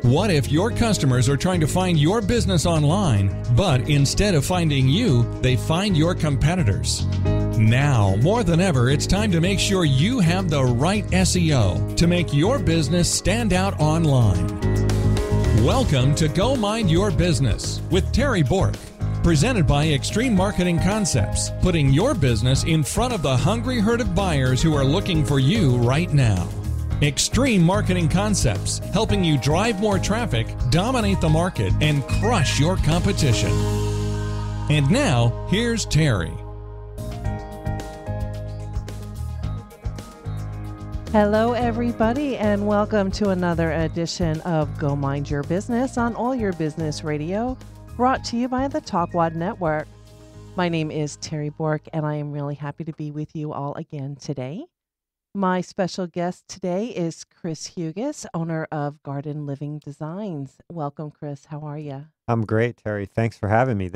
What if your customers are trying to find your business online, but instead of finding you, they find your competitors? Now, more than ever, it's time to make sure you have the right SEO to make your business stand out online. Welcome to Go Mind Your Business with Terri Bork, presented by Extreme Marketing Concepts, putting your business in front of the hungry herd of buyers who are looking for you right now. Extreme Marketing Concepts, helping you drive more traffic, dominate the market, and crush your competition. And now, here's Terri. Hello, everybody, and welcome to another edition of Go Mind Your Business on All Your Business Radio, brought to you by the TalkWad Network. My name is Terri Bork, and I am really happy to be with you all again today. My special guest today is Chirs Hugues, owner of Garden Living Designs. Welcome, Chris. How are you? I'm great, Terri. Thanks for having me.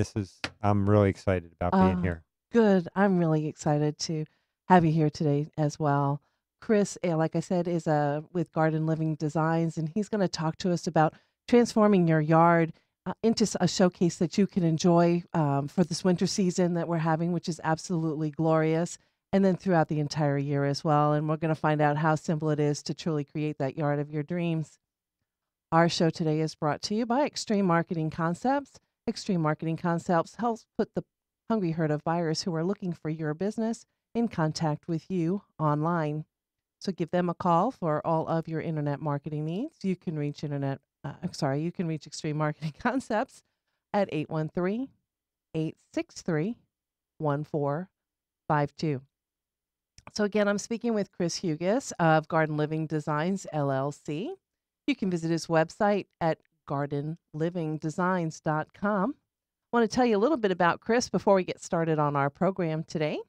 I'm really excited about being here. Good. I'm really excited to have you here today as well. Chris, like I said, is with Garden Living Designs, and he's going to talk to us about transforming your yard into a showcase that you can enjoy for this winter season that we're having, which is absolutely glorious, and then throughout the entire year as well. And we're going to find out how simple it is to truly create that yard of your dreams. Our show today is brought to you by Extreme Marketing Concepts. Extreme Marketing Concepts helps put the hungry herd of buyers who are looking for your business in contact with you online. So give them a call for all of your internet marketing needs. You can reach Extreme Marketing Concepts at 813-863-1452. So again, I'm speaking with Chirs Hugues of Garden Living Designs, LLC. You can visit his website at gardenlivingdesigns.com. I want to tell you a little bit about Chris before we get started on our program today.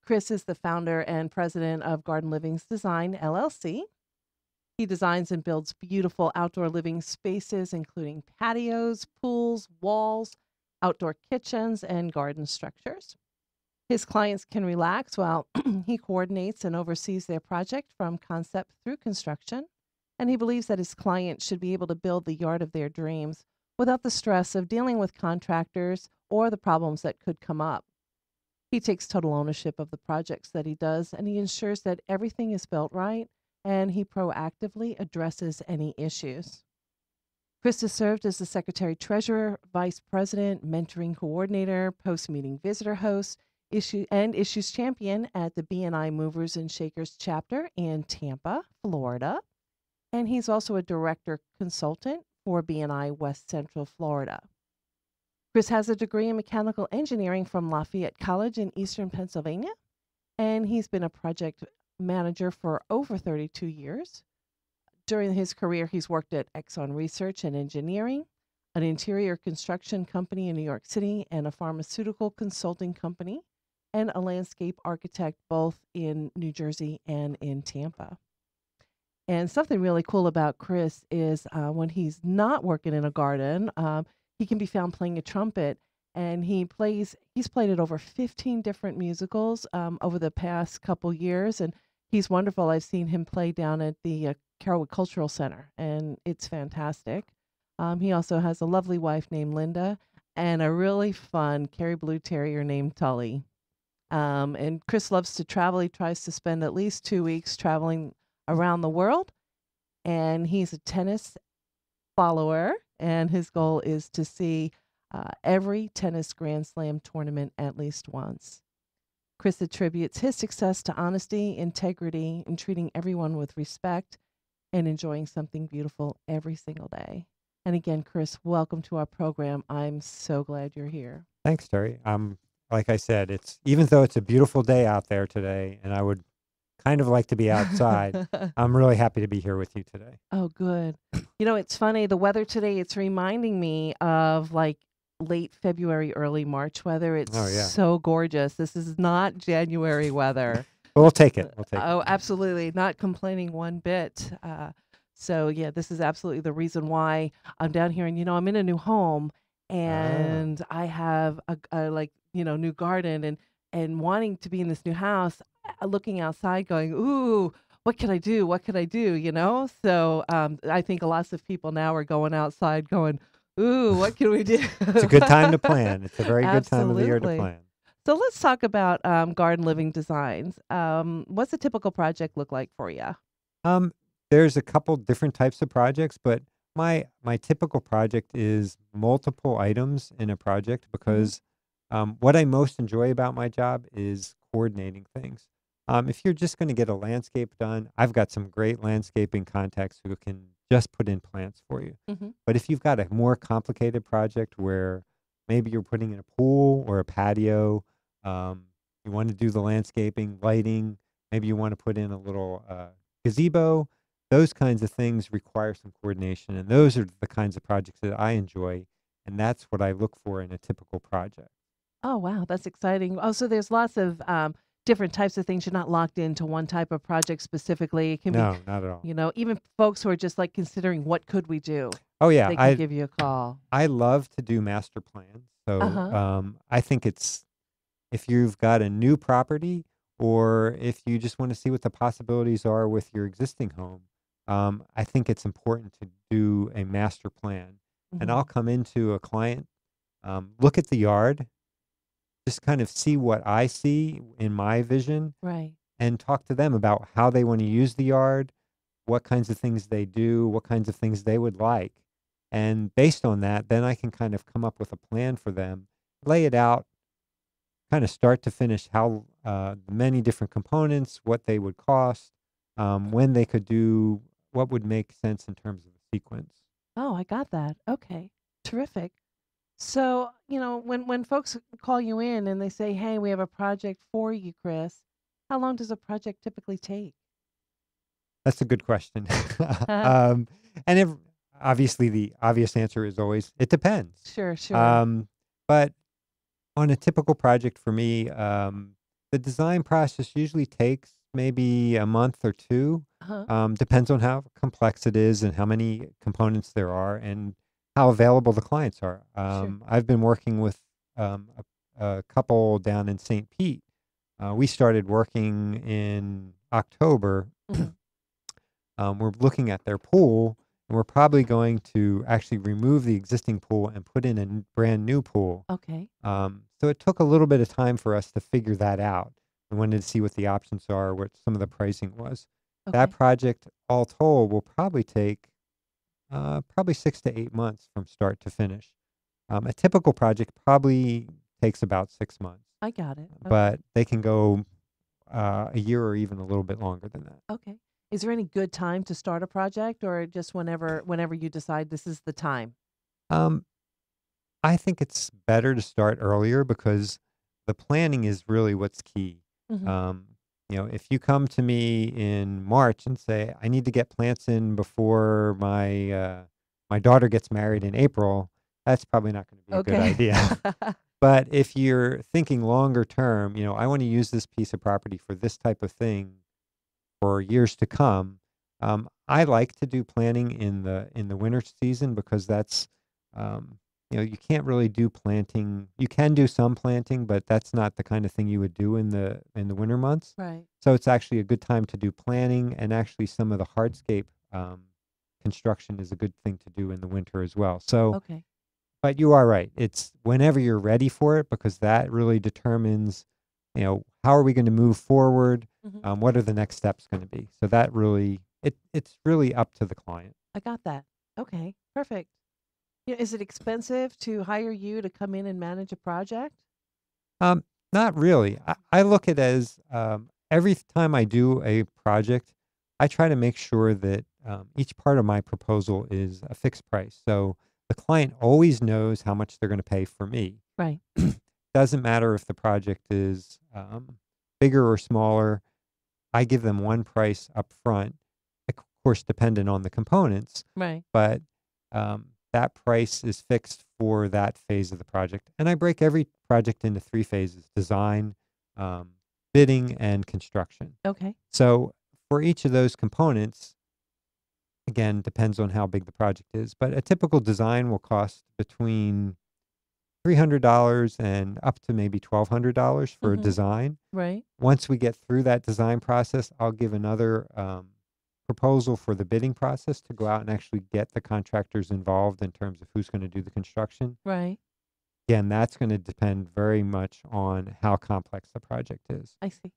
Chris is the founder and president of Garden Living Design, LLC. He designs and builds beautiful outdoor living spaces, including patios, pools, walls, outdoor kitchens, and garden structures. His clients can relax while he coordinates and oversees their project from concept through construction, and he believes that his clients should be able to build the yard of their dreams without the stress of dealing with contractors or the problems that could come up. He takes total ownership of the projects that he does, and he ensures that everything is built right, and he proactively addresses any issues. Chris has served as the secretary-treasurer, vice president, mentoring coordinator, post-meeting visitor host, issues champion at the BNI Movers and Shakers chapter in Tampa, Florida. And he's also a director consultant for BNI West Central Florida. Chris has a degree in mechanical engineering from Lafayette College in Eastern Pennsylvania, and he's been a project manager for over 32 years. During his career, he's worked at Exxon Research and Engineering, an interior construction company in New York City, and a pharmaceutical consulting company, and a landscape architect both in New Jersey and in Tampa. And something really cool about Chris is when he's not working in a garden, he can be found playing a trumpet, and he's played at over 15 different musicals over the past couple years, and he's wonderful. I've seen him play down at the Carrollwood Cultural Center, and it's fantastic. He also has a lovely wife named Linda and a really fun Kerry Blue Terrier named Tully. And Chris loves to travel. He tries to spend at least 2 weeks traveling around the world, and he's a tennis follower, and his goal is to see every tennis Grand Slam tournament at least once. Chris attributes his success to honesty, integrity, and treating everyone with respect and enjoying something beautiful every single day. And again, Chris, welcome to our program. I'm so glad you're here. Thanks, Terri. Like I said, even though it's a beautiful day out there today, and I would kind of like to be outside, I'm really happy to be here with you today. Oh, good. You know, it's funny. The weather today, it's reminding me of like late February, early March weather. It's so gorgeous. This is not January weather. But we'll take it. Oh, absolutely. Not complaining one bit. So, yeah, this is absolutely the reason why I'm down here. And, I'm in a new home, and I have a new garden, and wanting to be in this new house, looking outside going, ooh, what can I do? What can I do? So I think lots of people now are going outside going, ooh, what can we do? It's a good time to plan. It's a very good time of the year to Absolutely. plan. So let's talk about garden living designs. What's a typical project look like for you? Um, there's a couple different types of projects, but my typical project is multiple items in a project Hmm. because what I most enjoy about my job is coordinating things. If you're just going to get a landscape done, I've got some great landscaping contacts who can just put in plants for you. Hmm. But if you've got a more complicated project where maybe you're putting in a pool or a patio, um, you want to do the landscaping, lighting, maybe you want to put in a little gazebo, those kinds of things require some coordination. And those are the kinds of projects that I enjoy. And that's what I look for in a typical project. Oh, wow, that's exciting. Oh, so there's lots of different types of things. You're not locked into one type of project specifically. It can be, No, not at all. even folks who are just like considering what could we do, Oh, yeah. they can give you a call. I love to do master plans. So Uh-huh. I think it's if you've got a new property or if you just want to see what the possibilities are with your existing home, I think it's important to do a master plan. And Hmm. I'll come into a client, look at the yard, just kind of see what I see in my vision Right. and talk to them about how they want to use the yard, what kinds of things they do, what kinds of things they would like. And based on that, then I can kind of come up with a plan for them, lay it out, kind of start to finish, how many different components, what they would cost, when they could do, what would make sense in terms of a sequence. Oh, I got that. Okay. Terrific. So, when folks call you in and they say, "Hey, we have a project for you, Chris," how long does a project typically take? That's a good question. Uh, um, and obviously, the obvious answer is always it depends. sure, sure. Um, but on a typical project for me, the design process usually takes maybe a month or two. Uh-huh. Depends on how complex it is and how many components there are and how available the clients are. Sure. I've been working with a couple down in St. Pete. We started working in October. Hmm. We're looking at their pool, and we're probably going to actually remove the existing pool and put in a brand new pool. Okay. So it took a little bit of time for us to figure that out. We wanted to see what the options are, what some of the pricing was. That Okay. project, all told, will probably take probably 6 to 8 months from start to finish. A typical project probably takes about 6 months, I got it. Okay. but they can go a year or even a little bit longer than that. Okay. Is there any good time to start a project or just whenever you decide this is the time? Um, I think it's better to start earlier because the planning is really what's key. Hmm. Um, if you come to me in March and say, I need to get plants in before my daughter gets married in April, that's probably not going to be a good Okay. idea. But if you're thinking longer term, I want to use this piece of property for this type of thing for years to come. I like to do planning in the winter season because that's you can't really do planting. You can do some planting, but that's not the kind of thing you would do in the winter months. Right. So it's actually a good time to do planning, and actually some of the hardscape construction is a good thing to do in the winter as well. So, Okay. but you are right. It's whenever you're ready for it because that really determines, how are we going to move forward? Hmm. What are the next steps going to be? So that really, it's really up to the client. I got that. Okay. Perfect. Is it expensive to hire you to come in and manage a project? Um, Not really. I look at it as every time I do a project, I try to make sure that each part of my proposal is a fixed price. So the client always knows how much they're going to pay for me. Right. Doesn't matter if the project is bigger or smaller. I give them one price up front, of course, dependent on the components, Right. but that price is fixed for that phase of the project. And I break every project into 3 phases: design, um, bidding, and construction. Okay. So for each of those components, again, depends on how big the project is, but a typical design will cost between $300 and up to maybe $1,200 for a Mm-hmm. design. Right. Once we get through that design process, I'll give another proposal for the bidding process to go out and actually get the contractors involved in terms of who's going to do the construction. Right. Again, that's going to depend very much on how complex the project is. I see.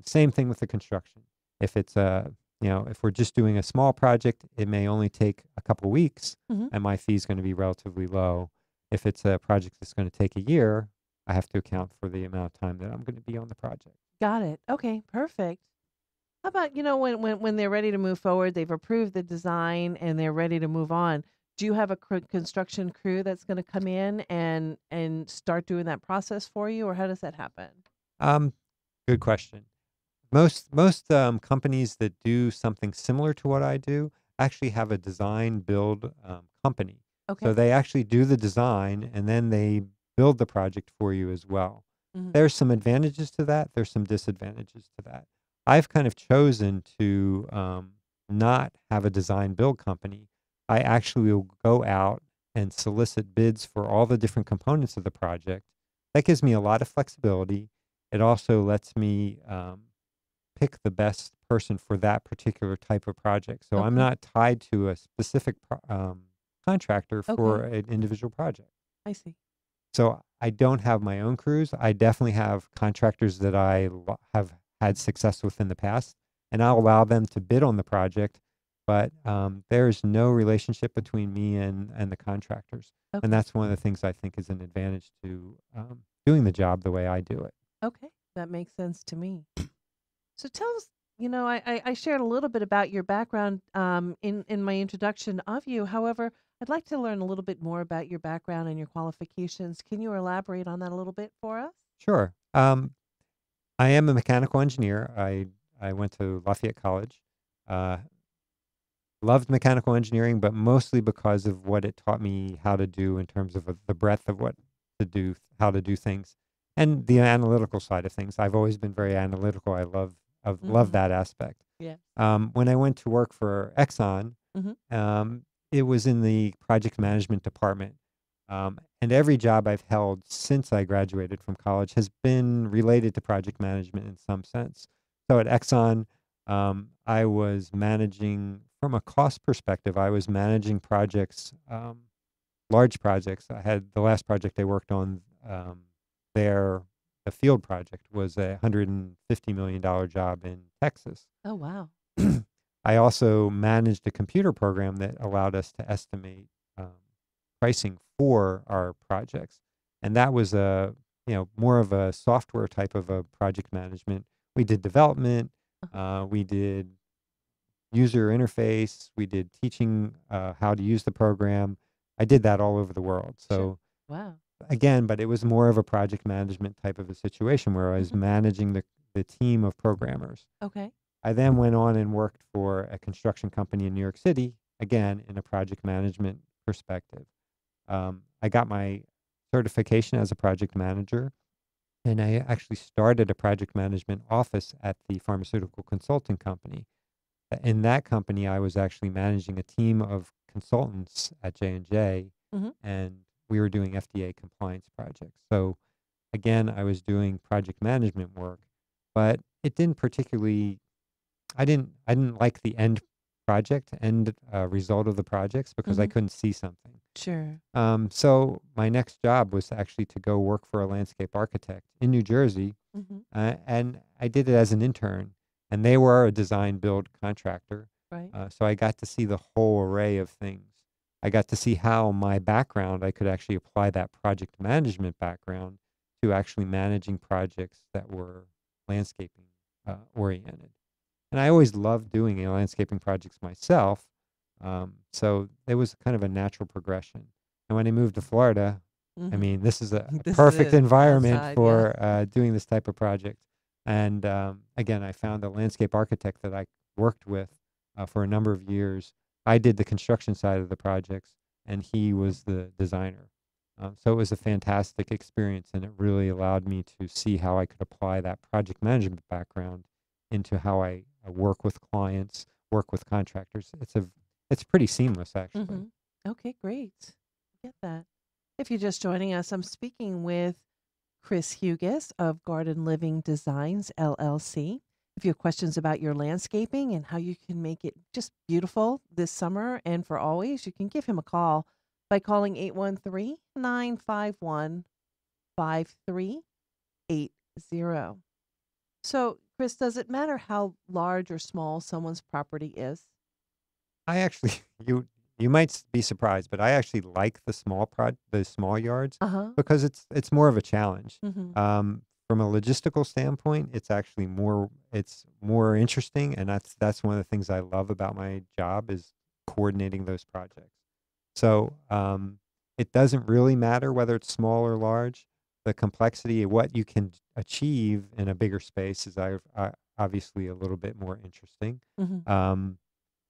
Same thing with the construction. If it's if we're just doing a small project, it may only take a couple weeks, Mm-hmm. and my fee is going to be relatively low. If it's a project that's going to take a year, I have to account for the amount of time that I'm going to be on the project. Got it. Okay. Perfect. How about, when they're ready to move forward, they've approved the design and they're ready to move on. Do you have a construction crew that's going to come in and start doing that process for you, or how does that happen? Um, Good question. Most companies that do something similar to what I do actually have a design build company. So Okay. they actually do the design and then they build the project for you as well. Hmm. There's some advantages to that. There's some disadvantages to that. I've kind of chosen to not have a design build company. I actually will go out and solicit bids for all the different components of the project. That gives me a lot of flexibility. It also lets me pick the best person for that particular type of project. So I'm Okay. not tied to a specific contractor for Okay. an individual project. I see. So I don't have my own crews. I definitely have contractors that I have had success with in the past, and I'll allow them to bid on the project. But there's no relationship between me and the contractors, and Okay. that's one of the things I think is an advantage to doing the job the way I do it. Okay. That makes sense to me. So tell us, I shared a little bit about your background in my introduction of you. However, I'd like to learn a little bit more about your background and your qualifications. Can you elaborate on that a little bit for us? Sure. I am a mechanical engineer. I went to Lafayette College. Uh, Loved mechanical engineering, but mostly because of what it taught me how to do in terms of the breadth of what to do, how to do things, and the analytical side of things. I've always been very analytical. I've loved Mm-hmm. that aspect. Yeah. When I went to work for Exxon, Mm-hmm. it was in the project management department. And every job I've held since I graduated from college has been related to project management in some sense. So at Exxon, I was managing, from a cost perspective, I was managing projects, large projects. I had the last project I worked on there, the field project was a $150 million job in Texas. Oh, wow. I also managed a computer program that allowed us to estimate um, pricing for our projects, and that was more of a software type of a project management. We did development, Uh-huh. we did user interface, we did teaching how to use the program. I did that all over the world. Sure. So Wow. again, but it was more of a project management type of a situation where I was Hmm. managing the team of programmers. Okay. I then went on and worked for a construction company in New York City, again, in a project management perspective. I got my certification as a project manager, and I actually started a project management office at the pharmaceutical consulting company. In that company, I was actually managing a team of consultants at J&J, Hmm. and we were doing FDA compliance projects. So again, I was doing project management work, but it didn't particularly I didn't like the end result of the projects because I Hmm. couldn't see something. Sure. So my next job was actually to go work for a landscape architect in New Jersey, Hmm. and I did it as an intern. And they were a design build contractor, Right. so I got to see the whole array of things. I got to see how my background I could actually apply that project management background to actually managing projects that were landscaping oriented. And I always loved doing landscaping projects myself. So it was kind of a natural progression. And when I moved to Florida, I Hmm. mean, this is a This perfect is environment outside. Yes. for doing this type of project. And again, I found a landscape architect that I worked with for a number of years. I did the construction side of the projects, and he was the designer. So it was a fantastic experience, and it really allowed me to see how I could apply that project management background into how I work with clients, work with contractors. It's pretty seamless actually. Hmm. Okay. Great. Get that. If you're just joining us, I'm speaking with Chirs Hugues of Garden Living Designs, LLC. If you have questions about your landscaping and how you can make it just beautiful this summer and for always, you can give him a call by calling 813-951-5380. So, Chris, does it matter how large or small someone's property is? I actually, you might be surprised, but I actually like the small yards Uh-huh. because it's more of a challenge. Mm-hmm. From a logistical standpoint, it's more interesting, and that's one of the things I love about my job is coordinating those projects. So it doesn't really matter whether it's small or large. The complexity of what you can achieve in a bigger space is obviously a little bit more interesting. Mm-hmm. Um,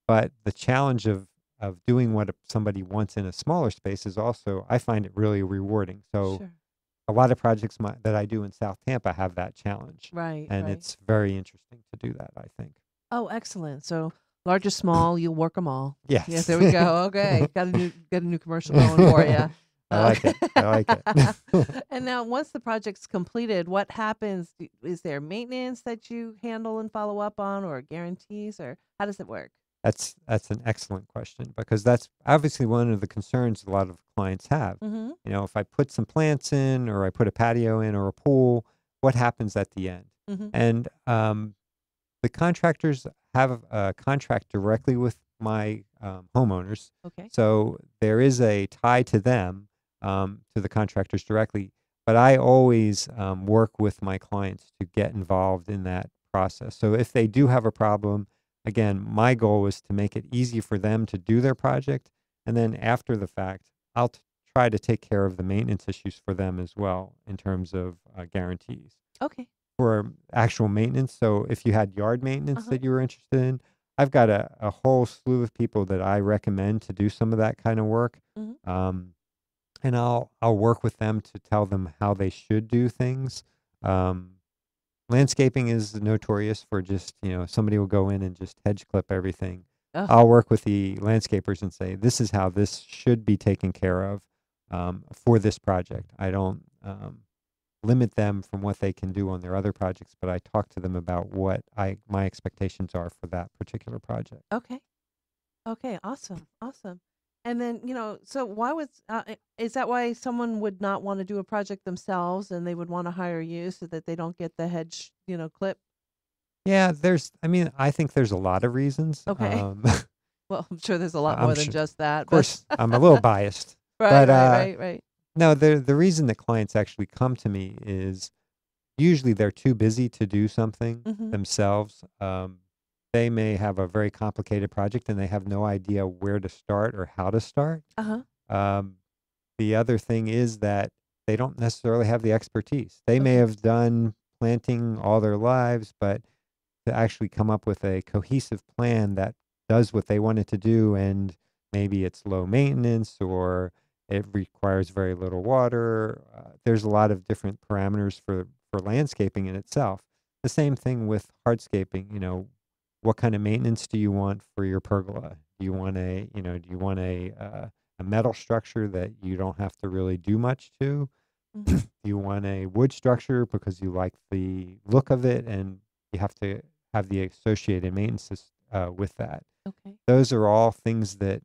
but the challenge of doing what somebody wants in a smaller space is also, I find it really rewarding. So Sure. a lot of projects that I do in South Tampa have that challenge, Right, and right. it's very interesting to do that, I think. Oh, excellent. So large or small, you'll work them all. Yes, Yes. there we go. Okay, got a new commercial going for you. I like it. I like it. And now, once the project's completed, what happens? Is there maintenance that you handle and follow up on, or guarantees, or how does it work? That's an excellent question because that's obviously one of the concerns a lot of clients have. Mm-hmm. If I put some plants in or I put a patio in or a pool, what happens at the end? Mm-hmm. And the contractors have a contract directly with my homeowners. Okay. So there is a tie to them, to the contractors directly. But I always work with my clients to get involved in that process. So if they do have a problem, again, my goal is to make it easy for them to do their project. And then after the fact, I'll try to take care of the maintenance issues for them as well in terms of guarantees Okay. for actual maintenance. So if you had yard maintenance Uh-huh. that you were interested in, I've got a whole slew of people that I recommend to do some of that kind of work. Mm-hmm. And I'll work with them to tell them how they should do things. Um, Landscaping is notorious for just, somebody will go in and just hedge clip everything. Oh, I'll work with the landscapers and say, this is how this should be taken care of for this project. I don't limit them from what they can do on their other projects, but I talk to them about what my expectations are for that particular project. okay. Okay. Awesome. Awesome. And then, so why is that why someone would not want to do a project themselves and they would want to hire you so that they don't get the hedge, clip? Yeah, I think there's a lot of reasons. Okay. Well, I'm sure there's a lot I'm more than sure, just of that, but course, I'm a little biased, right, but right, right, right. no, the reason that clients actually come to me is usually they're too busy to do something Mhm. themselves. They may have a very complicated project and they have no idea where to start or how to start. Uh-huh. Um, the other thing is that they don't necessarily have the expertise. They may Okay. have done planting all their lives, but to actually come up with a cohesive plan that does what they want it to do, and maybe it's low maintenance or it requires very little water. There's a lot of different parameters for landscaping in itself. The same thing with hardscaping. What kind of maintenance do you want for your pergola? Do you want a metal structure that you don't have to really do much to? Mhm. Do you want a wood structure because you like the look of it and you have to have the associated maintenance with that? Okay. Those are all things that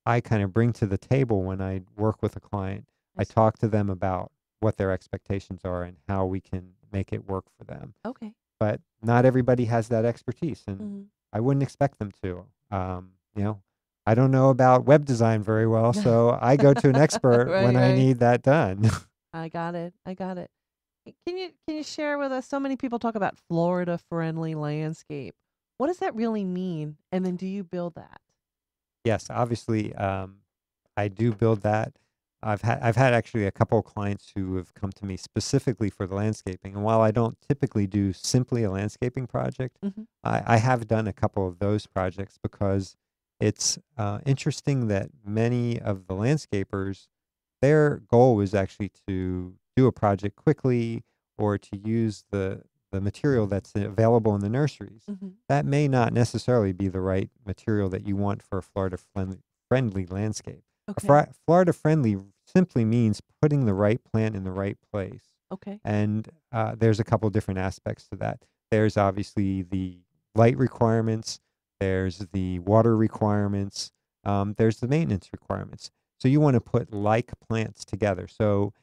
I kind of bring to the table when I work with a client. I I see. talk to them about what their expectations are and how we can make it work for them. Okay. But not everybody has that expertise, and Mhm. I wouldn't expect them to. I don't know about web design very well, so I go to an expert when Right, I right. need that done. I got it. I got it. Can you share with us, so many people talk about Florida friendly landscape. What does that really mean? And then do you build that? Yes, obviously, I do build that. I've had actually a couple of clients who have come to me specifically for the landscaping, and while I don't typically do simply a landscaping project, Mhm. I have done a couple of those projects because it's interesting that many of the landscapers, their goal is actually to do a project quickly or to use the material that's available in the nurseries. Mhm. That may not necessarily be the right material that you want for a Florida friendly landscape. A Okay. Florida friendly simply means putting the right plant in the right place. Okay. And there's a couple different aspects to that. There's obviously the light requirements, there's the water requirements, there's the maintenance requirements. So you want to put like plants together. So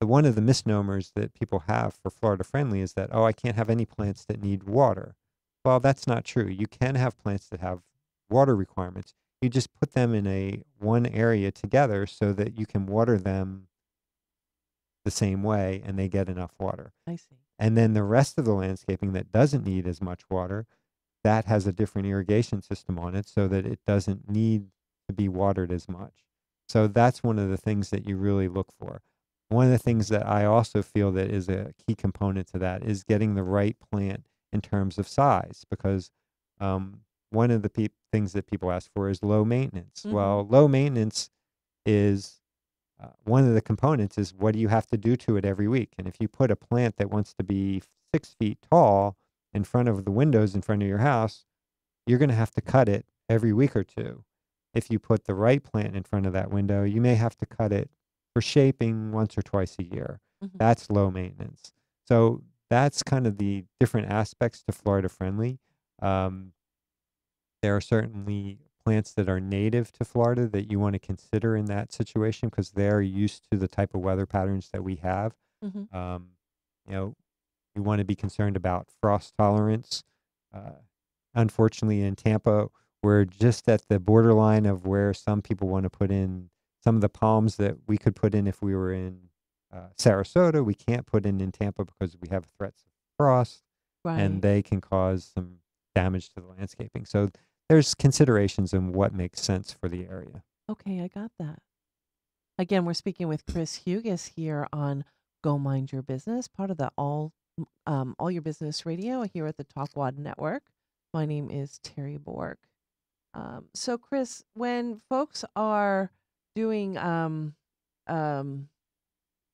one of the misnomers that people have for Florida friendly is that, oh, I can't have any plants that need water. Well, that's not true. You can have plants that have water requirements. You just put them in one area together so that you can water them the same way and they get enough water. I see. And then the rest of the landscaping that doesn't need as much water, that has a different irrigation system on it so that it doesn't need to be watered as much. So that's one of the things that you really look for. One of the things that I also feel that is a key component to that is getting the right plant in terms of size, because one of the things that people ask for is low maintenance. Mhm. Well, low maintenance is one of the components is what do you have to do to it every week? And if you put a plant that wants to be 6 feet tall in front of the windows in front of your house, you're going to have to cut it every week or two. If you put the right plant in front of that window, you may have to cut it for shaping once or twice a year. Mhm. That's low maintenance. So that's kind of the different aspects to Florida friendly. There are certainly plants that are native to Florida that you want to consider in that situation because they're used to the type of weather patterns that we have. Mhm. You know, you want to be concerned about frost tolerance. Unfortunately, in Tampa, we're just at the borderline of where some people want to put in some of the palms that we could put in if we were in Sarasota. We can't put in Tampa because we have threats of frost, and Right. they can cause some damage to the landscaping. So there's considerations in what makes sense for the area. Okay, I got that. Again, we're speaking with Chirs Hugues here on Go Mind Your Business, part of the All Your Business Radio here at the Talkwad Network. My name is Terri Bork. So, Chris, when folks are doing, or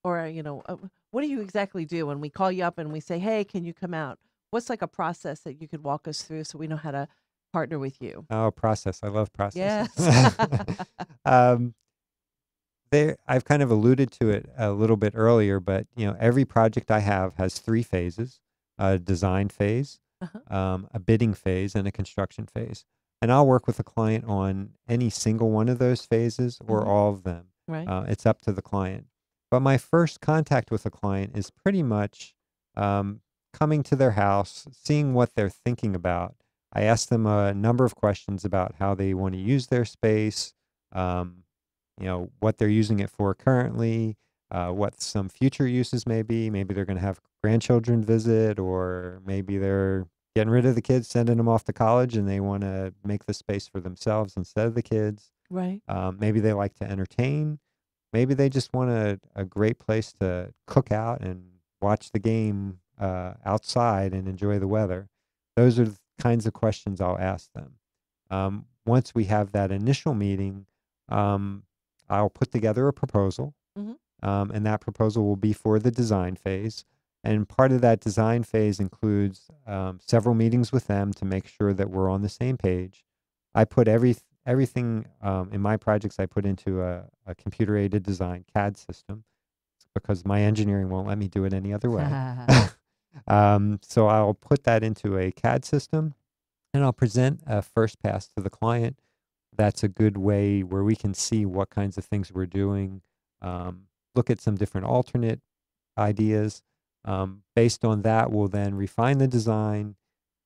what do you exactly do when we call you up and we say, "Hey, can you come out?" What's like a process that you could walk us through so we know how to partner with you? Oh, process. I love processes. Yes. um, I've kind of alluded to it a little bit earlier, but every project I have has 3 phases: a design phase, Uh-huh. a bidding phase, and a construction phase. And I'll work with the client on any single one of those phases or Mhm. all of them. Right. It's up to the client. But my first contact with a client is pretty much coming to their house, seeing what they're thinking about. I ask them a number of questions about how they want to use their space, what they're using it for currently, what some future uses may be. Maybe they're going to have grandchildren visit, or maybe they're getting rid of the kids, sending them off to college, and they want to make the space for themselves instead of the kids. Right. Maybe they like to entertain. Maybe they just want a great place to cook out and watch the game outside and enjoy the weather. Those are the kinds of questions I'll ask them. Once we have that initial meeting, I'll put together a proposal, Mhm. and that proposal will be for the design phase. And part of that design phase includes several meetings with them to make sure that we're on the same page. I put everything in my projects, I put into a computer-aided design CAD system because my engineering won't let me do it any other way. So I'll put that into a CAD system, and I'll present a first pass to the client. That's a good way where we can see what kinds of things we're doing, look at some different alternate ideas. Based on that, we'll then refine the design.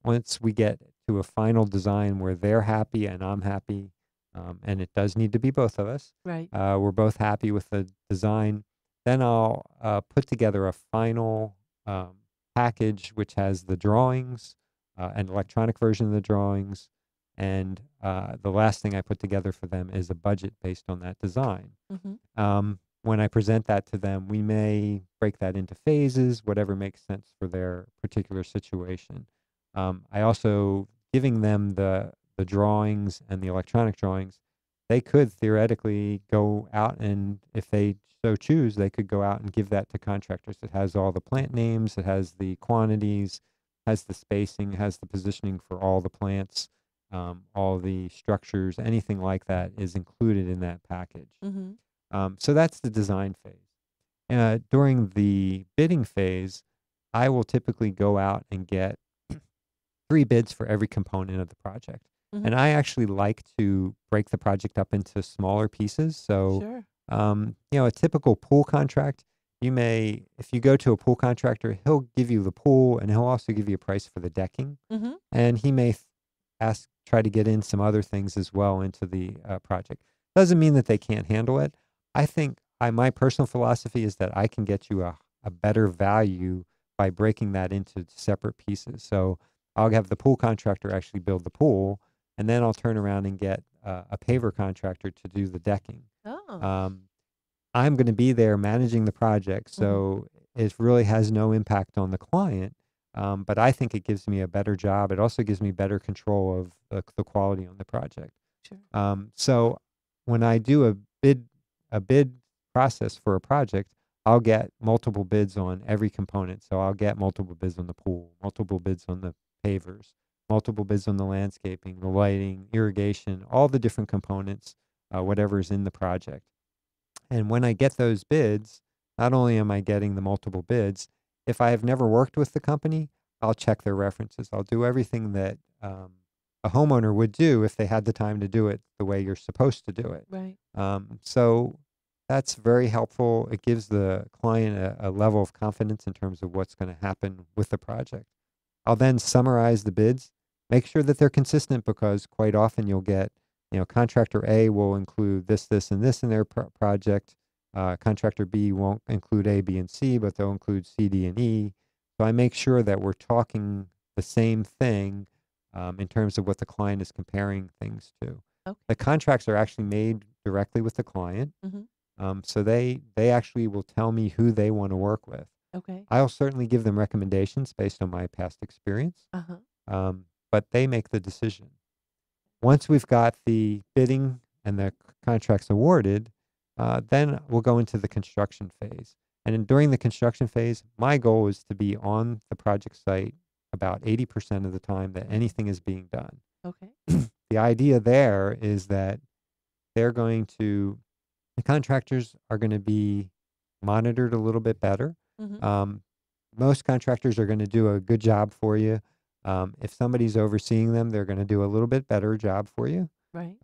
Once we get to a final design where they're happy and I'm happy, and it does need to be both of us, Right. we're both happy with the design, then I'll put together a final package which has the drawings, an electronic version of the drawings, and the last thing I put together for them is a budget based on that design. Mhm. When I present that to them, we may break that into phases, whatever makes sense for their particular situation. I also, giving them the drawings and the electronic drawings, they could theoretically go out and, if they so choose, they could go out and give that to contractors. It has all the plant names, it has the quantities, has the spacing, has the positioning for all the plants, all the structures, anything like that is included in that package. Mhm. So that's the design phase. During the bidding phase, I will typically go out and get 3 bids for every component of the project. Mm-hmm. And I actually like to break the project up into smaller pieces. So, Sure. a typical pool contract, if you go to a pool contractor, he'll give you the pool and he'll also give you a price for the decking. Mm-hmm. And he may try to get in some other things as well into the project. Doesn't mean that they can't handle it. I think my personal philosophy is that I can get you a better value by breaking that into separate pieces. So I'll have the pool contractor actually build the pool, and then I'll turn around and get a paver contractor to do the decking. Oh. I'm going to be there managing the project, Mm-hmm. so it really has no impact on the client. But I think it gives me a better job. It also gives me better control of the quality on the project. Sure. So when I do a bid process for a project, I'll get multiple bids on every component. So I'll get multiple bids on the pool, multiple bids on the pavers, multiple bids on the landscaping, the lighting, irrigation, all the different components, whatever's in the project. And when I get those bids, not only am I getting the multiple bids, if I have never worked with the company, I'll check their references. I'll do everything that a homeowner would do if they had the time to do it the way you're supposed to do it. Right. So that's very helpful. It gives the client a level of confidence in terms of what's going to happen with the project. I'll then summarize the bids, make sure that they're consistent, because quite often you'll get, contractor A will include this, this, and this in their project. Contractor B won't include A, B, and C, but they'll include C, D, and E. So I make sure that we're talking the same thing in terms of what the client is comparing things to. Okay. The contracts are actually made directly with the client. Mm-hmm. So they actually will tell me who they want to work with. Okay. I'll certainly give them recommendations based on my past experience, Uh-huh. but they make the decision. Once we've got the bidding and the contracts awarded, then we'll go into the construction phase. And during the construction phase, my goal is to be on the project site about 80% of the time that anything is being done. Okay. The idea there is that the contractors are going to be monitored a little bit better. Mm-hmm. Most contractors are going to do a good job for you. If somebody's overseeing them, they're going to do a little bit better job for you. Right.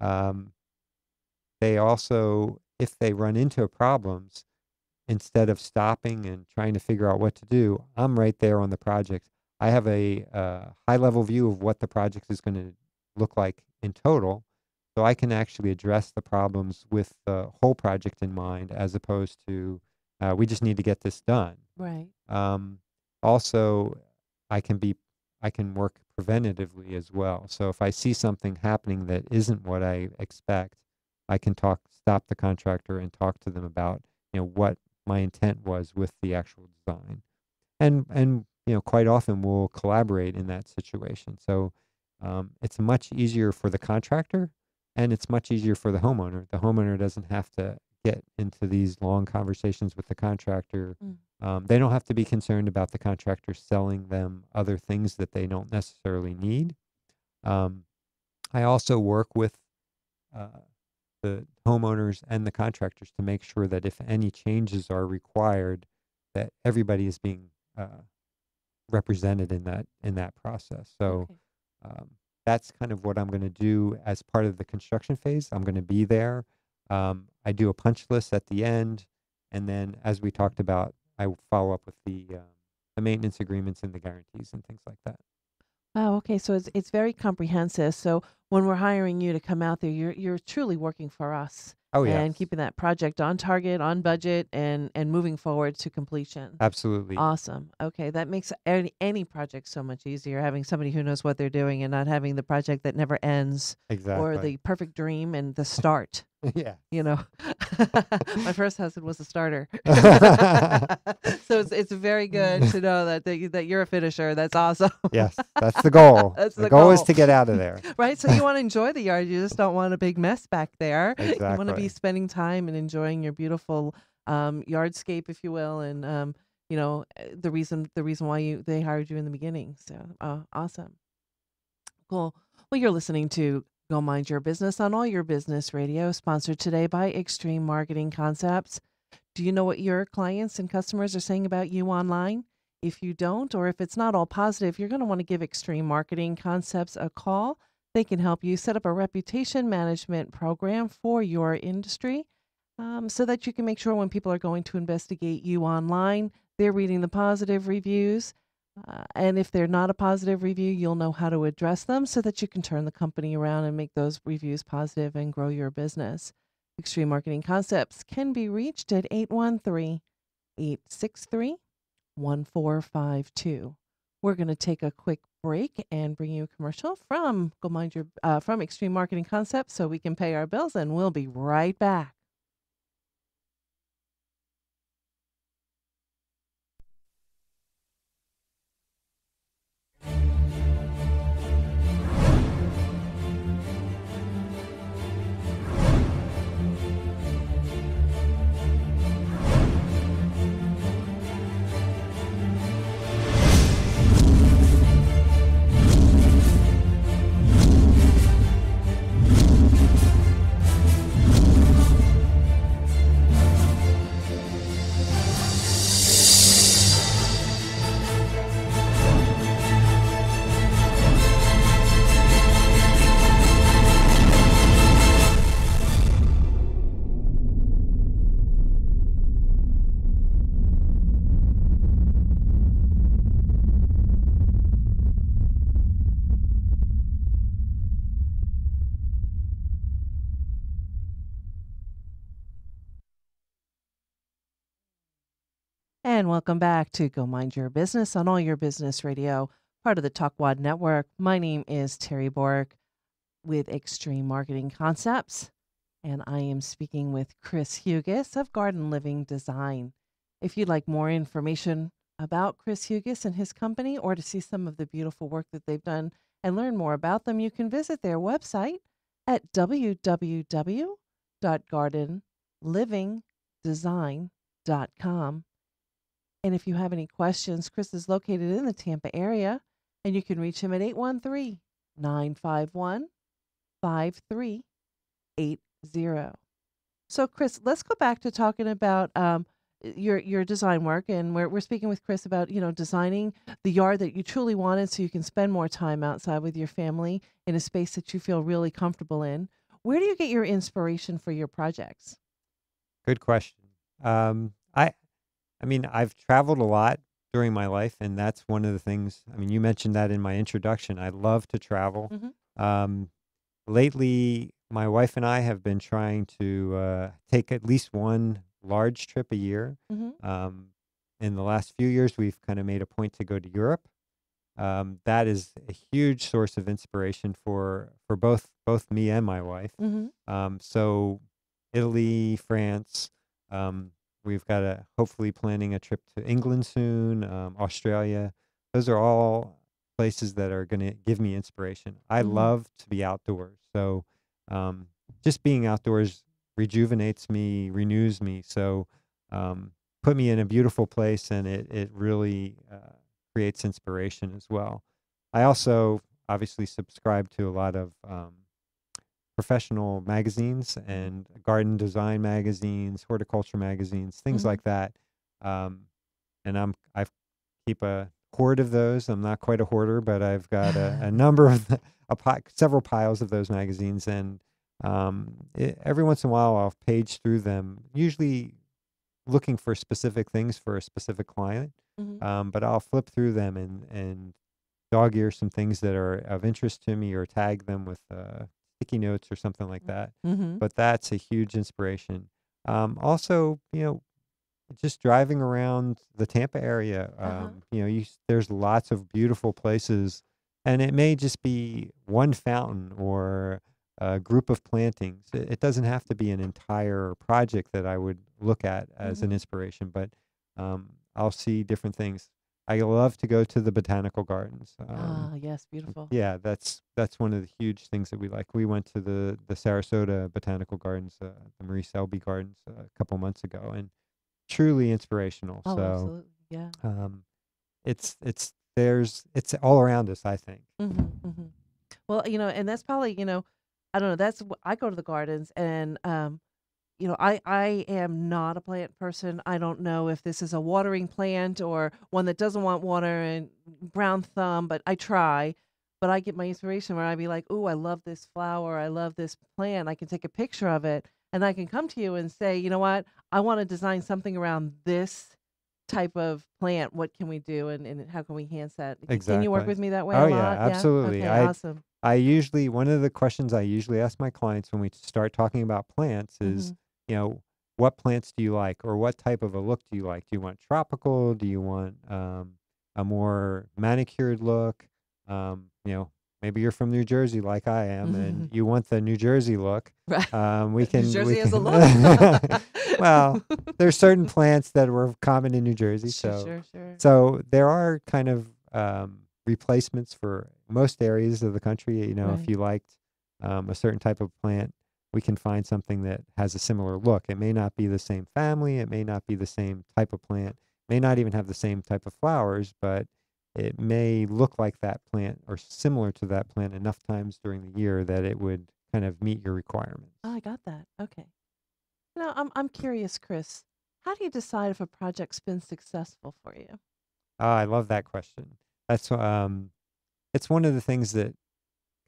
They also, if they run into problems, instead of stopping and trying to figure out what to do, I'm right there on the project. I have a high level view of what the project is going to look like in total, so I can actually address the problems with the whole project in mind, as opposed to we just need to get this done. Right. Also, I can work preventatively as well. So if I see something happening that isn't what I expect, I can stop the contractor and talk to them about, what my intent was with the actual design. And quite often we'll collaborate in that situation. So it's much easier for the contractor, and it's much easier for the homeowner. The homeowner doesn't have to get into these long conversations with the contractor. They don't have to be concerned about the contractor selling them other things that they don't necessarily need. I also work with the homeowners and the contractors to make sure that if any changes are required, that everybody is being represented in that process. So Okay. that's kind of what I'm going to do as part of the construction phase. I'm going to be there. I do a punch list at the end, and then, as we talked about, I follow up with the maintenance agreements and the guarantees and things like that. Oh, okay. So it's very comprehensive. So when we're hiring you to come out there, you're truly working for us Oh and yes, keeping that project on target, on budget, and moving forward to completion. absolutely, Awesome. Okay, that makes any project so much easier, having somebody who knows what they're doing and not having the project that never ends or exactly. the perfect dream and the start. Yeah. You know, my first husband was a starter. So it's very good to know that you're a finisher. That's awesome. Yes, that's the goal. That's The the goal is goal. to get out of there. Right? So you want to enjoy the yard. You just don't want a big mess back there. You want to be Exactly. spending time and enjoying your beautiful yardscape, if you will, and the reason why they hired you in the beginning. So awesome. Cool. Well, you're listening to Go Mind Your Business on All Your Business Radio, sponsored today by Extreme Marketing Concepts. Do you know what your clients and customers are saying about you online? If you don't, or if it's not all positive, you're going to want to give Extreme Marketing Concepts a call. They can help you set up a reputation management program for your industry, so that you can make sure when people are going to investigate you online, they're reading the positive reviews. And if they're not a positive review, you'll know how to address them so that you can turn the company around and make those reviews positive and grow your business. Extreme Marketing Concepts can be reached at 813-863-1452. We're going to take a quick break and bring you a commercial from from Extreme Marketing Concepts so we can pay our bills, and we'll be right back. And welcome back to Go Mind Your Business on All Your Business Radio, part of the TalkWad Network. My name is Terri Bork with Extreme Marketing Concepts, and I am speaking with Chirs Hugues of Garden Living Design. If you'd like more information about Chirs Hugues and his company, or to see some of the beautiful work that they've done and learn more about them, you can visit their website at www.gardenlivingdesign.com. And if you have any questions, Chirs is located in the Tampa area, and you can reach him at 813-951-5380. So, Chirs, let's go back to talking about your design work, and we're speaking with Chirs about designing the yard that you truly wanted, so you can spend more time outside with your family in a space that you feel really comfortable in. Where do you get your inspiration for your projects? Good question. I mean, I've traveled a lot during my life, and that's one of the things. I mean, you mentioned that in my introduction. I love to travel. Mm-hmm. Lately, my wife and I have been trying to take at least one large trip a year. Mm-hmm. In the last few years, we've kind of made a point to go to Europe. That is a huge source of inspiration for both me and my wife. Mm-hmm. So Italy, France. We've got hopefully planning a trip to England soon, Australia. Those are all places that are going to give me inspiration. I Mm-hmm. love to be outdoors. So just being outdoors rejuvenates me, renews me. So put me in a beautiful place, and it really creates inspiration as well. I also obviously subscribe to a lot of professional magazines and garden design magazines, horticulture magazines, things Mm-hmm. like that. And I keep a hoard of those. I'm not quite a hoarder, but I've got a number of several piles of those magazines, and every once in a while I'll page through them, usually looking for specific things for a specific client. Mm-hmm. But I'll flip through them and dog ear some things that are of interest to me, or tag them with sticky notes or something like that. Mm-hmm. But that's a huge inspiration. Also, just driving around the Tampa area, Uh-huh. there's lots of beautiful places, and it may just be one fountain or a group of plantings. It doesn't have to be an entire project that I would look at as an Mm-hmm. inspiration, but I'll see different things. I love to go to the botanical gardens. Yes, beautiful. Yeah, that's one of the huge things that we like. We went to the Sarasota Botanical Gardens, the Marie Selby Gardens, a couple months ago, and truly inspirational. Oh, So absolutely. Yeah. it's all around us, I think. Mm-hmm. Mm-hmm. Well, and that's probably, I don't know. I go to the gardens, and I am not a plant person. I don't know if this is a watering plant or one that doesn't want water and brown thumb, but I try. But I get my inspiration where I be like, "Ooh, I love this flower. I love this plant." I can take a picture of it, and I can come to you and say, "You know what? I want to design something around this type of plant. What can we do, and how can we enhance that?" Can you work Exactly. with me that way Oh a yeah, lot? Yeah. absolutely. Okay. Awesome. I usually one of the questions I usually ask my clients when we start talking about plants is, Hmm. you know, what plants do you like, or what type of a look do you like? Do you want tropical? Do you want a more manicured look? You know, maybe you're from New Jersey like I am, and you want the New Jersey look. Right. New We Jersey has a can. look. Well, there's certain plants that were common in New Jersey, Sure, so sure, sure. there are kind of replacements for most areas of the country. You know, if Right. you liked a certain type of plant, we can find something that has a similar look. It may not be the same family, it may not be the same type of plant, may not even have the same type of flowers, but it may look like that plant or similar to that plant enough times during the year that it would kind of meet your requirements. Oh, I got that. Okay. Now, I'm curious, Chris. How do you decide if a project's been successful for you? Ah, I love that question. That's it's one of the things that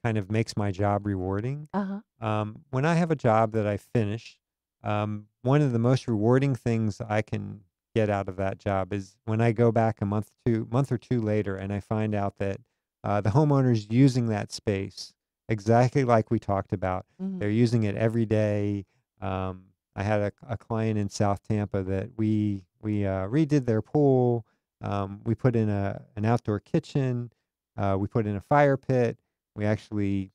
kind of makes my job rewarding. Uh-huh. When I have a job that I finish, one of the most rewarding things I can get out of that job is when I go back a month or two later, and I find out that the homeowner's using that space exactly like we talked about. Mhm. They're using it every day. I had a client in South Tampa that we redid their pool. We put in an outdoor kitchen. We put in a fire pit. We actually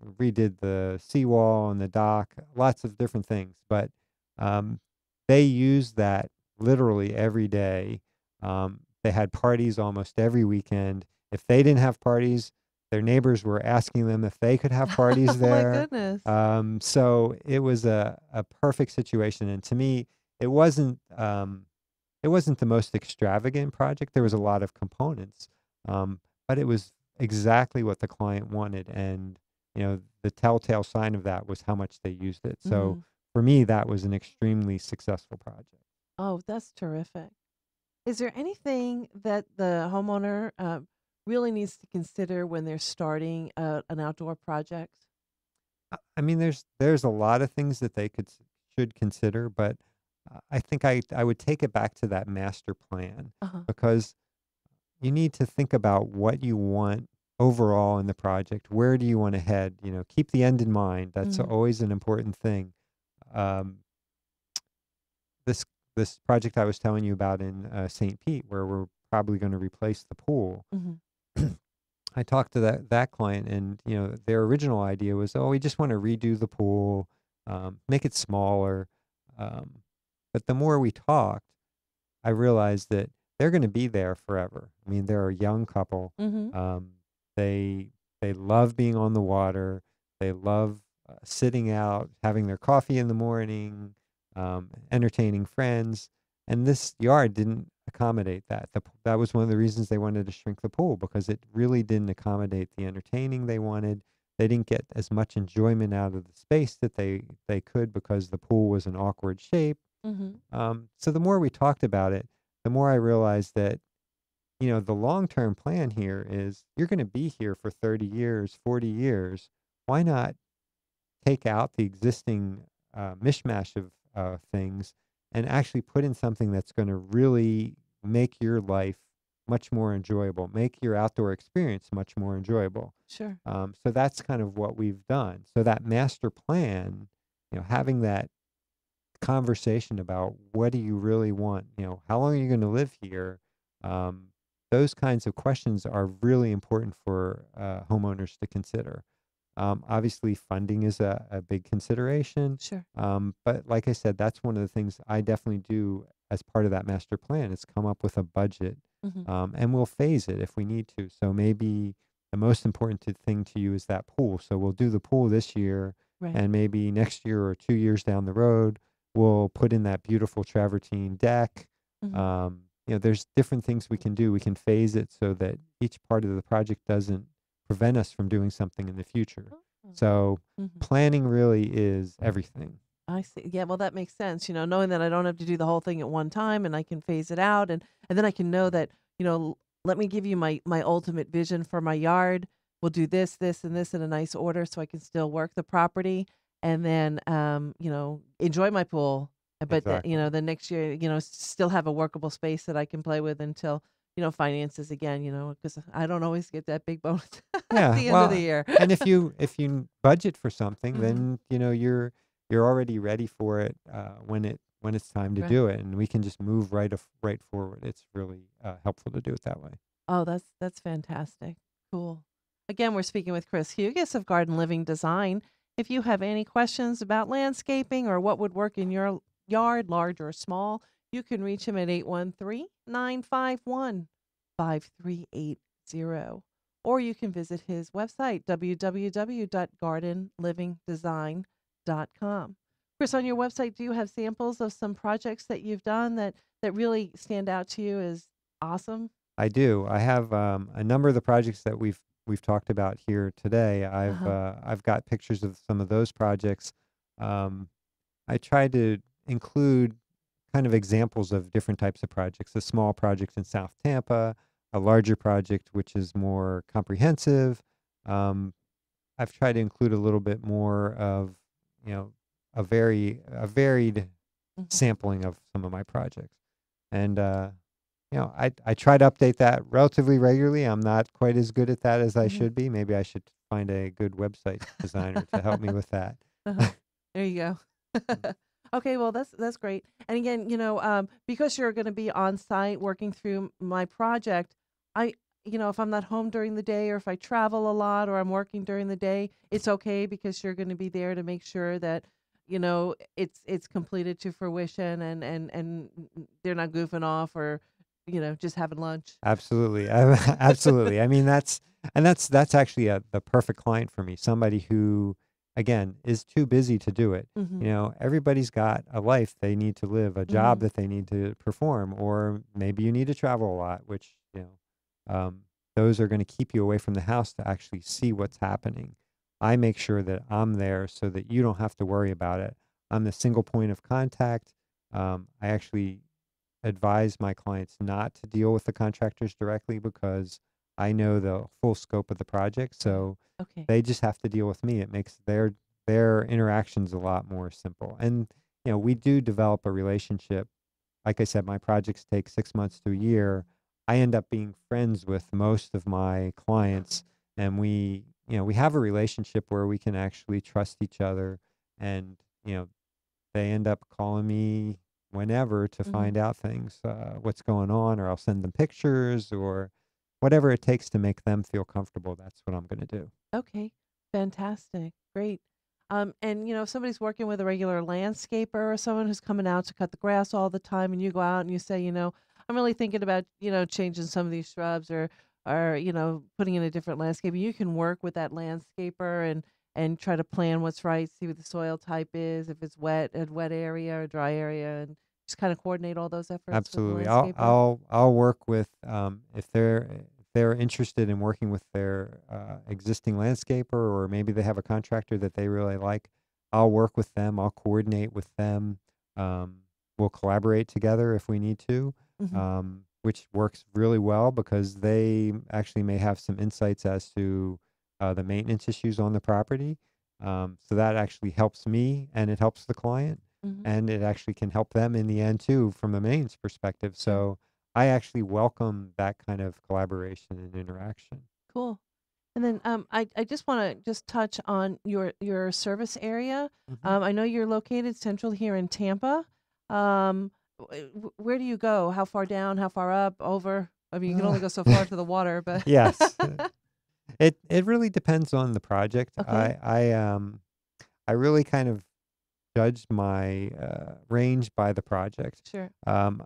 redid the seawall and the dock, lots of different things. But um, they used that literally every day. They had parties almost every weekend. If they didn't have parties, their neighbors were asking them if they could have parties Oh my there. goodness. So it was a perfect situation. And to me, it wasn't the most extravagant project. There was a lot of components, but it was exactly what the client wanted. And, the telltale sign of that was how much they used it. So Mhm. for me, that was an extremely successful project. Oh, that's terrific. Is there anything that the homeowner really needs to consider when they're starting an outdoor project? I mean, there's a lot of things that they should consider, but I think I would take it back to that master plan, Uh-huh. because you need to think about what you want overall in the project. Where do you want to head? Keep the end in mind. That's Mhm. always an important thing. Um, this this project I was telling you about in St. Pete, where we're probably going to replace the pool. Mhm. I talked to that client, and their original idea was, oh, we just want to redo the pool, make it smaller. Um, but the more we talked, I realized that they're going to be there forever. I mean, they're a young couple. Mhm. Um, they they love being on the water. They love sitting out, having their coffee in the morning, entertaining friends. And this yard didn't accommodate that. That was one of the reasons they wanted to shrink the pool, because it really didn't accommodate the entertaining they wanted. They didn't get as much enjoyment out of the space that they could, because the pool was an awkward shape. Mhm. So the more we talked about it, the more I realized that, the long-term plan here is you're going to be here for 30 years, 40 years. Why not take out the existing mishmash of things and actually put in something that's going to really make your life much more enjoyable, make your outdoor experience much more enjoyable. Sure. So that's kind of what we've done. So that master plan, having that conversation about what do you really want, how long are you going to live here, um, those kinds of questions are really important for homeowners to consider. Obviously funding is a big consideration, Sure. but like I said, that's one of the things I definitely do as part of that master plan, is come up with a budget, Mhm. and we'll phase it if we need to. So maybe the most important thing to you is that pool, so we'll do the pool this year, Right. and maybe next year or 2 years down the road, we'll put in that beautiful travertine deck. Mhm. There's different things we can do. We can phase it so that each part of the project doesn't prevent us from doing something in the future. So Mm-hmm. planning really is everything. I see. Yeah, well, that makes sense. Knowing that I don't have to do the whole thing at one time, and I can phase it out, and then I can know that let me give you my ultimate vision for my yard. We'll do this, this, and this in a nice order, so I can still work the property, and then enjoy my pool. But Exactly. the next year, still have a workable space that I can play with until finances again. Because I don't always get that big bonus at Yeah, the end of the well, year. and if you budget for something, Hmm. then you're already ready for it when it's time to Right. do it, and we can just move right forward. It's really helpful to do it that way. Oh, that's fantastic. Cool. Again, we're speaking with Chirs Hugues of Garden Living Design. If you have any questions about landscaping or what would work in your yard, large or small, you can reach him at 813-951-5380. Or you can visit his website, www.gardenlivingdesign.com. Chris, on your website, do you have samples of some projects that you've done that really stand out to you as awesome? I do. I have a number of the projects that we've talked about here today. Uh-huh. I've got pictures of some of those projects. Um, I try to include kind of examples of different types of projects. A small project in South Tampa, a larger project which is more comprehensive. Um, I've tried to include a little bit more of a varied Mhm. sampling of some of my projects, and I try to update that relatively regularly. I'm not quite as good at that as I Mhm. should be. Maybe I should find a good website designer to help me with that. Uh-huh. There you go. Okay, well, that's great. And again, because you're going to be on site working through my project, if I'm not home during the day or if I travel a lot or I'm working during the day, it's okay because you're going to be there to make sure that it's completed to fruition and they're not goofing off or just having lunch. Absolutely. Absolutely. I mean, that's actually the perfect client for me. Somebody who, again, is too busy to do it. Mhm. Everybody's got a life they need to live, a job Mhm. that they need to perform, or maybe you need to travel a lot, which, um, those are going to keep you away from the house to actually see what's happening. I make sure that I'm there so that you don't have to worry about it. I'm the single point of contact. I actually advise my clients not to deal with the contractors directly because I know the full scope of the project. Right. So Okay. they just have to deal with me. It makes their interactions a lot more simple. And we do develop a relationship. Like I said, my projects take 6 months to a year. I end up being friends with most of my clients, and we have a relationship where we can actually trust each other, and they end up calling me whenever to Mhm. find out things, what's going on, or I'll send them pictures or whatever it takes to make them feel comfortable. That's what I'm going to do. Okay, fantastic, great. And if somebody's working with a regular landscaper or someone who's coming out to cut the grass all the time, and you go out and you say, I'm really thinking about, changing some of these shrubs or putting in a different landscape. You can work with that landscaper and try to plan what's right, see what the soil type is, if it's wet, a wet area or dry area, and just kind of coordinate all those efforts with the Absolutely. I'll landscaper. I'll I'll work with if they're interested in working with their existing landscaper, or maybe they have a contractor that they really like. I'll work with them. I'll coordinate with them. Um, we'll collaborate together if we need to, Hmm. which works really well because they actually may have some insights as to the maintenance issues on the property. So that actually helps me and it helps the client, Hmm. and it actually can help them in the end too from a maintenance perspective. Sure. So I actually welcome that kind of collaboration and interaction. Cool. And then I just want to just touch on your service area. Hmm. I know you're located central here in Tampa. Um, where do you go? How far down? How far up? Over? I mean, you can Uh, only go so far to the water, but yes, it really depends on the project. okay, I really kind of judged my range by the project. sure. Um,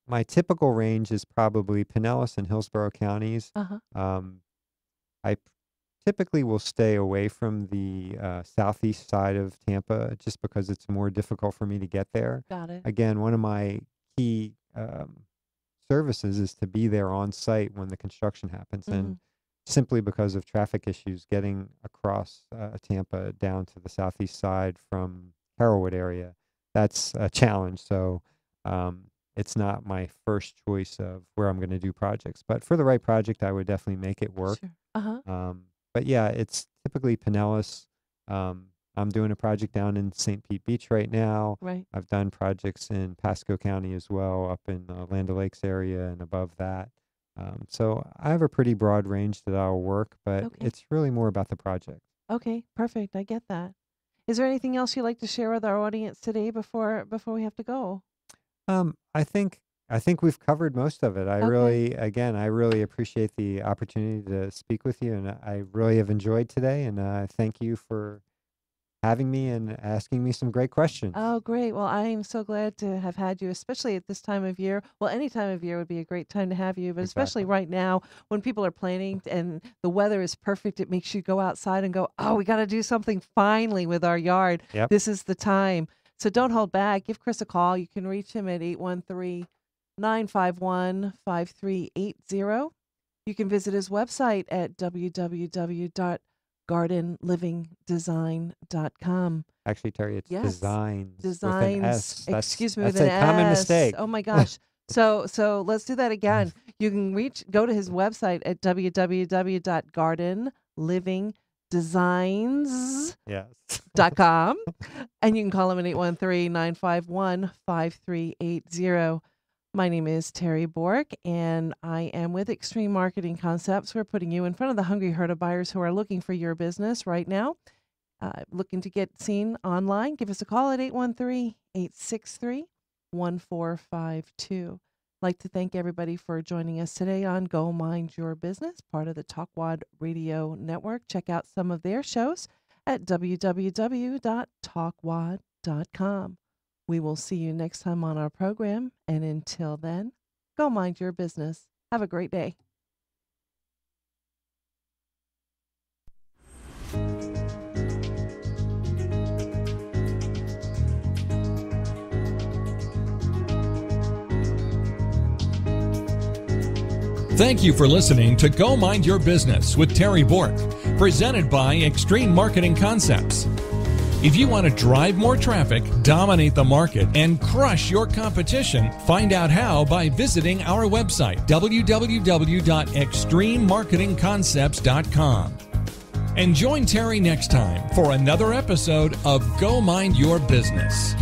my typical range is probably Pinellas and Hillsborough counties. Uh huh. Um, I typically will stay away from the southeast side of Tampa just because it's more difficult for me to get there. Got it. Again, one of my key services is to be there on site when the construction happens. Mm-hmm. And simply because of traffic issues getting across Tampa down to the southeast side from Carrollwood area. That's a challenge. So it's not my first choice of where I'm going to do projects. But for the right project, I would definitely make it work. Sure. Uh-huh. But yeah, it's typically Pinellas. I'm doing a project down in St. Pete Beach right now. Right. I've done projects in Pasco County as well, up in Land O'Lakes area and above that. So I have a pretty broad range that I'll work, but Okay. it's really more about the project. Okay, perfect. I get that. Is there anything else you'd like to share with our audience today before we have to go? I think we've covered most of it. I Okay. really appreciate the opportunity to speak with you, and I really have enjoyed today. And thank you for having me and asking me some great questions. Oh, great. Well, I am so glad to have had you, especially at this time of year. Well, any time of year would be a great time to have you, but especially Exactly. right now when people are planning and the weather is perfect, it makes you go outside and go, oh, we got to do something finally with our yard. Yep. This is the time. So don't hold back. Give Chris a call. You can reach him at 813-951-5380. You can visit his website at www.gardenlivingdesign.com. Actually, Terry, it's Yes. designs with an Designs, S. excuse me, That's with an a common S. mistake. Oh my gosh. So let's do that again. You can go to his website at www.gardenlivingdesigns.com Yes. and you can call him at 813-951-5380. My name is Terri Bork, and I am with Extreme Marketing Concepts. We're putting you in front of the hungry herd of buyers who are looking for your business right now. Looking to get seen online, give us a call at 813-863-1452. I'd like to thank everybody for joining us today on Go Mind Your Business, part of the Talkwad Radio Network. Check out some of their shows at www.talkwad.com. We will see you next time on our program, and until then, go mind your business. Have a great day. Thank you for listening to Go Mind Your Business with Terri Bork, presented by Extreme Marketing Concepts. If you want to drive more traffic, dominate the market, and crush your competition, find out how by visiting our website, www.extrememarketingconcepts.com. And join Terri next time for another episode of Go Mind Your Business.